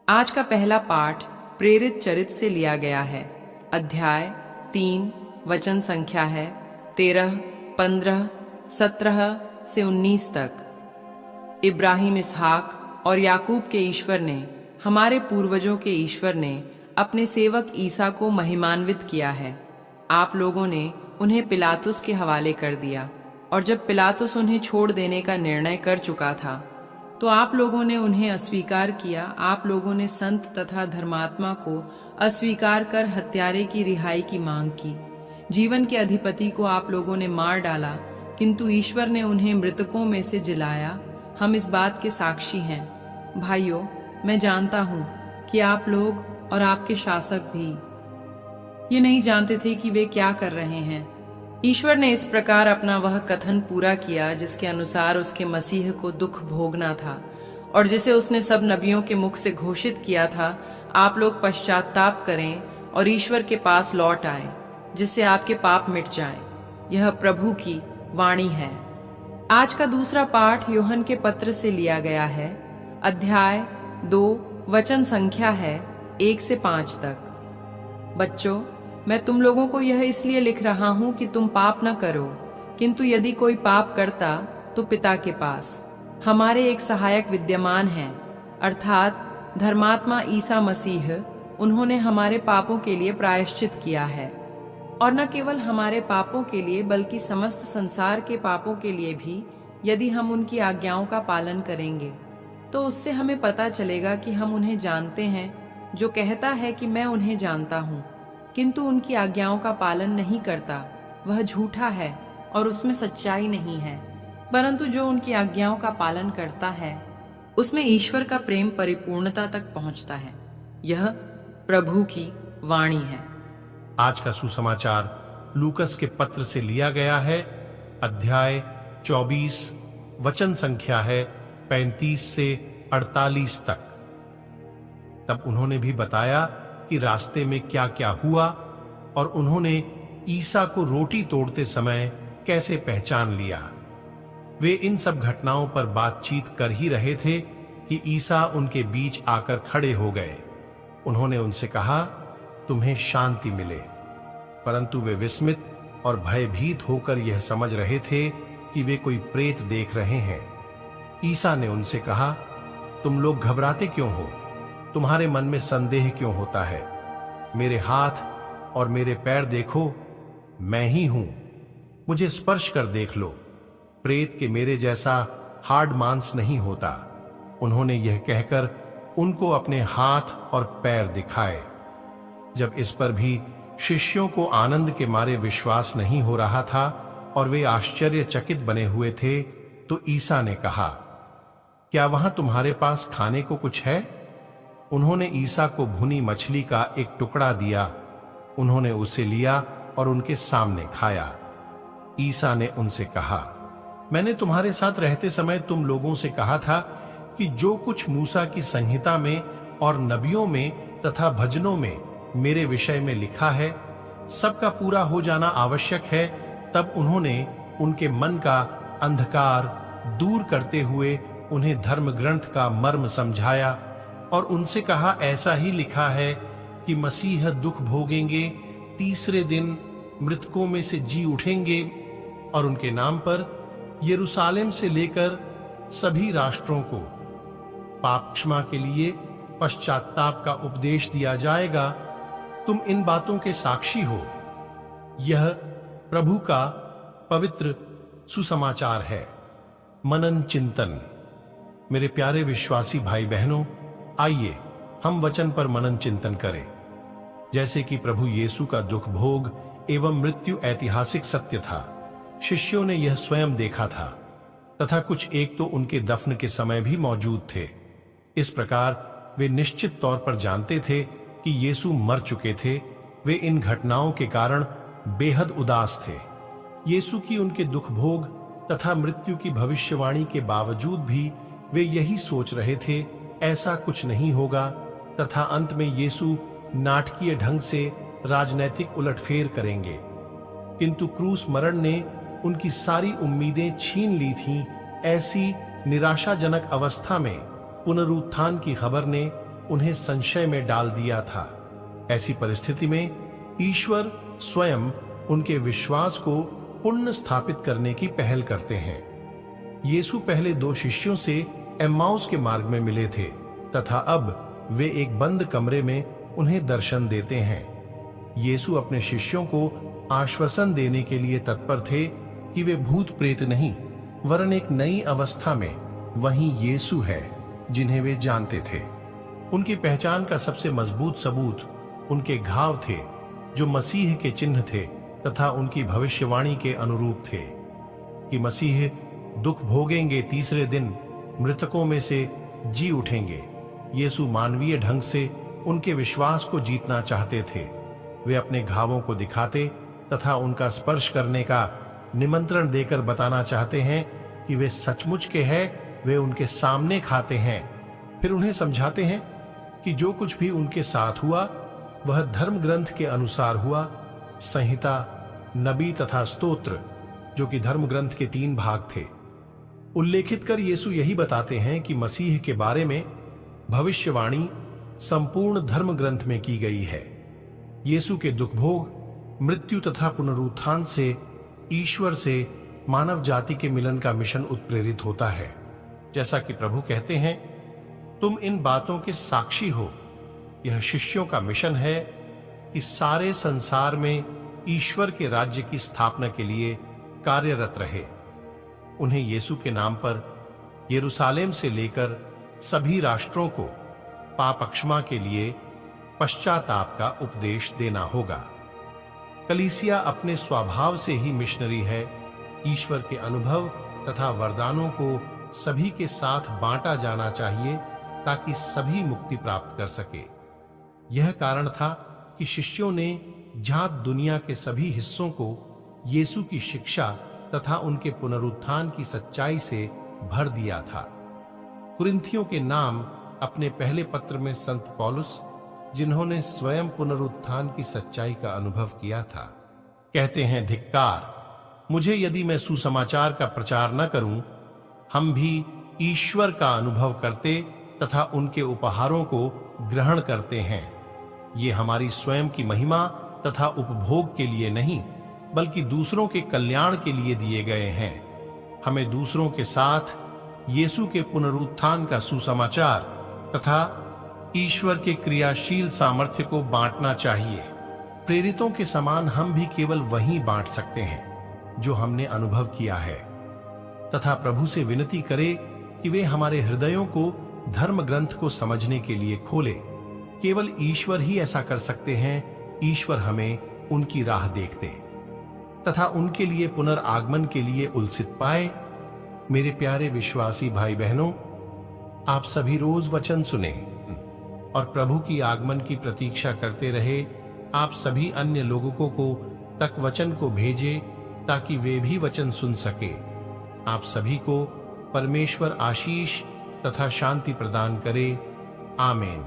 आज का पहला पाठ प्रेरित चरित से लिया गया है। अध्याय 3, वचन संख्या है 13, 15, 17 से 19 तक। इब्राहिम, इसहाक और याकूब के ईश्वर ने, हमारे पूर्वजों के ईश्वर ने अपने सेवक ईसा को महिमान्वित किया है। आप लोगों ने उन्हें पिलातुस के हवाले कर दिया, और जब पिलातुस उन्हें छोड़ देने का निर्णय कर चुका था तो आप लोगों ने उन्हें अस्वीकार किया। आप लोगों ने संत तथा धर्मात्मा को अस्वीकार कर हत्यारे की रिहाई की मांग की। जीवन के अधिपति को आप लोगों ने मार डाला, किंतु ईश्वर ने उन्हें मृतकों में से जिलाया। हम इस बात के साक्षी हैं। भाइयों, मैं जानता हूँ कि आप लोग और आपके शासक भी ये नहीं जानते थे कि वे क्या कर रहे हैं। ईश्वर ने इस प्रकार अपना वह कथन पूरा किया जिसके अनुसार उसके मसीह को दुख भोगना था, और जिसे उसने सब नबियों के मुख से घोषित किया था, आप लोग पश्चाताप करें और ईश्वर के पास लौट आएं, जिससे आपके पाप मिट जाएं। यह प्रभु की वाणी है। आज का दूसरा पाठ यूहन्ना के पत्र से लिया गया है। अध्याय 2, वचन संख्या है 1 से 5 तक। बच्चों, मैं तुम लोगों को यह इसलिए लिख रहा हूं कि तुम पाप न करो, किंतु यदि कोई पाप करता तो पिता के पास हमारे एक सहायक विद्यमान हैं, अर्थात धर्मात्मा ईसा मसीह। उन्होंने हमारे पापों के लिए प्रायश्चित किया है, और न केवल हमारे पापों के लिए बल्कि समस्त संसार के पापों के लिए भी। यदि हम उनकी आज्ञाओं का पालन करेंगे तो उससे हमें पता चलेगा कि हम उन्हें जानते हैं। जो कहता है कि मैं उन्हें जानता हूँ किंतु उनकी आज्ञाओं का पालन नहीं करता, वह झूठा है और उसमें सच्चाई नहीं है। परंतु जो उनकी आज्ञाओं का पालन करता है, उसमें ईश्वर का प्रेम परिपूर्णता तक पहुंचता है। यह प्रभु की वाणी है। आज का सुसमाचार लूकस के पत्र से लिया गया है। अध्याय 24, वचन संख्या है 35 से 48 तक। तब उन्होंने भी बताया कि रास्ते में क्या क्या हुआ, और उन्होंने ईसा को रोटी तोड़ते समय कैसे पहचान लिया। वे इन सब घटनाओं पर बातचीत कर ही रहे थे कि ईसा उनके बीच आकर खड़े हो गए। उन्होंने उनसे कहा, तुम्हें शांति मिले। परंतु वे विस्मित और भयभीत होकर यह समझ रहे थे कि वे कोई प्रेत देख रहे हैं। ईसा ने उनसे कहा, तुम लोग घबराते क्यों हो? तुम्हारे मन में संदेह क्यों होता है? मेरे हाथ और मेरे पैर देखो, मैं ही हूं। मुझे स्पर्श कर देख लो। प्रेत के मेरे जैसा हार्ड मांस नहीं होता। उन्होंने यह कहकर उनको अपने हाथ और पैर दिखाए। जब इस पर भी शिष्यों को आनंद के मारे विश्वास नहीं हो रहा था और वे आश्चर्यचकित बने हुए थे, तो ईसा ने कहा, क्या वहां तुम्हारे पास खाने को कुछ है? उन्होंने ईसा को भुनी मछली का एक टुकड़ा दिया। उन्होंने उसे लिया और उनके सामने खाया। ईसा ने उनसे कहा, मैंने तुम्हारे साथ रहते समय तुम लोगों से कहा था कि जो कुछ मूसा की संहिता में और नबियों में तथा भजनों में मेरे विषय में लिखा है, सबका पूरा हो जाना आवश्यक है। तब उन्होंने उनके मन का अंधकार दूर करते हुए उन्हें धर्म ग्रंथ का मर्म समझाया, और उनसे कहा, ऐसा ही लिखा है कि मसीह दुख भोगेंगे, तीसरे दिन मृतकों में से जी उठेंगे, और उनके नाम पर यरूशलेम से लेकर सभी राष्ट्रों को पाप क्षमा के लिए पश्चाताप का उपदेश दिया जाएगा। तुम इन बातों के साक्षी हो। यह प्रभु का पवित्र सुसमाचार है। मनन चिंतन। मेरे प्यारे विश्वासी भाई बहनों, आइए हम वचन पर मनन चिंतन करें। जैसे कि प्रभु यीशु का दुख भोग एवं मृत्यु ऐतिहासिक सत्य था, शिष्यों ने यह स्वयं देखा था, तथा कुछ एक तो उनके दफन के समय भी मौजूद थे। इस प्रकार वे निश्चित तौर पर जानते थे कि यीशु मर चुके थे। वे इन घटनाओं के कारण बेहद उदास थे। यीशु की उनके दुख भोग तथा मृत्यु की भविष्यवाणी के बावजूद भी वे यही सोच रहे थे, ऐसा कुछ नहीं होगा, तथा अंत में यीशु नाटकीय ढंग से राजनैतिक उलटफेर करेंगे। किंतु क्रूस मरण ने उनकी सारी उम्मीदें छीन ली थीं। ऐसी निराशाजनक अवस्था में पुनरुत्थान की खबर ने उन्हें संशय में डाल दिया था। ऐसी परिस्थिति में ईश्वर स्वयं उनके विश्वास को पुनः स्थापित करने की पहल करते हैं। यीशु पहले 2 शिष्यों से एम्माउस के मार्ग में मिले थे तथा अब वे एक बंद कमरे में उन्हें दर्शन देते हैं। यीशु अपने शिष्यों को आश्वासन देने के लिए तत्पर थे कि वे भूत प्रेत नहीं वरन एक नई अवस्था में वही यीशु है जिन्हें वे जानते थे। उनकी पहचान का सबसे मजबूत सबूत उनके घाव थे जो मसीह के चिन्ह थे तथा उनकी भविष्यवाणी के अनुरूप थे कि मसीह दुख भोगेंगे, तीसरे दिन मृतकों में से जी उठेंगे। यीशु मानवीय ढंग से उनके विश्वास को जीतना चाहते थे। वे अपने घावों को दिखाते तथा उनका स्पर्श करने का निमंत्रण देकर बताना चाहते हैं कि वे सचमुच के हैं। वे उनके सामने खाते हैं, फिर उन्हें समझाते हैं कि जो कुछ भी उनके साथ हुआ वह धर्म ग्रंथ के अनुसार हुआ। संहिता, नबी तथा स्तोत्र, जो कि धर्म ग्रंथ के 3 भाग थे, उल्लेखित कर यीशु यही बताते हैं कि मसीह के बारे में भविष्यवाणी संपूर्ण धर्म ग्रंथ में की गई है। यीशु के दुख भोग, मृत्यु तथा पुनरुत्थान से ईश्वर से मानव जाति के मिलन का मिशन उत्प्रेरित होता है। जैसा कि प्रभु कहते हैं, तुम इन बातों के साक्षी हो। यह शिष्यों का मिशन है कि सारे संसार में ईश्वर के राज्य की स्थापना के लिए कार्यरत रहे। उन्हें यीशु के नाम पर यरूशलेम से लेकर सभी राष्ट्रों को पाप क्षमा के लिए पश्चाताप का उपदेश देना होगा। कलीसिया अपने स्वभाव से ही मिशनरी है। ईश्वर के अनुभव तथा वरदानों को सभी के साथ बांटा जाना चाहिए ताकि सभी मुक्ति प्राप्त कर सके। यह कारण था कि शिष्यों ने जहां दुनिया के सभी हिस्सों को यीशु की शिक्षा तथा उनके पुनरुत्थान की सच्चाई से भर दिया था। कुरिन्थियों के नाम अपने पहले पत्र में संत पौलुस, जिन्होंने स्वयं पुनरुत्थान की सच्चाई का अनुभव किया था, कहते हैं, धिक्कार मुझे यदि मैं सुसमाचार का प्रचार न करूं। हम भी ईश्वर का अनुभव करते तथा उनके उपहारों को ग्रहण करते हैं। ये हमारी स्वयं की महिमा तथा उपभोग के लिए नहीं बल्कि दूसरों के कल्याण के लिए दिए गए हैं। हमें दूसरों के साथ यीशु के पुनरुत्थान का सुसमाचार तथा ईश्वर के क्रियाशील सामर्थ्य को बांटना चाहिए। प्रेरितों के समान हम भी केवल वही बांट सकते हैं जो हमने अनुभव किया है, तथा प्रभु से विनती करें कि वे हमारे हृदयों को धर्म ग्रंथ को समझने के लिए खोले। केवल ईश्वर ही ऐसा कर सकते हैं। ईश्वर हमें उनकी राह देखते तथा उनके लिए पुनर्आगमन के लिए उलसित पाए। मेरे प्यारे विश्वासी भाई बहनों, आप सभी रोज वचन सुने और प्रभु की आगमन की प्रतीक्षा करते रहे। आप सभी अन्य लोगों को तक वचन को भेजे ताकि वे भी वचन सुन सके। आप सभी को परमेश्वर आशीष तथा शांति प्रदान करे। आमीन।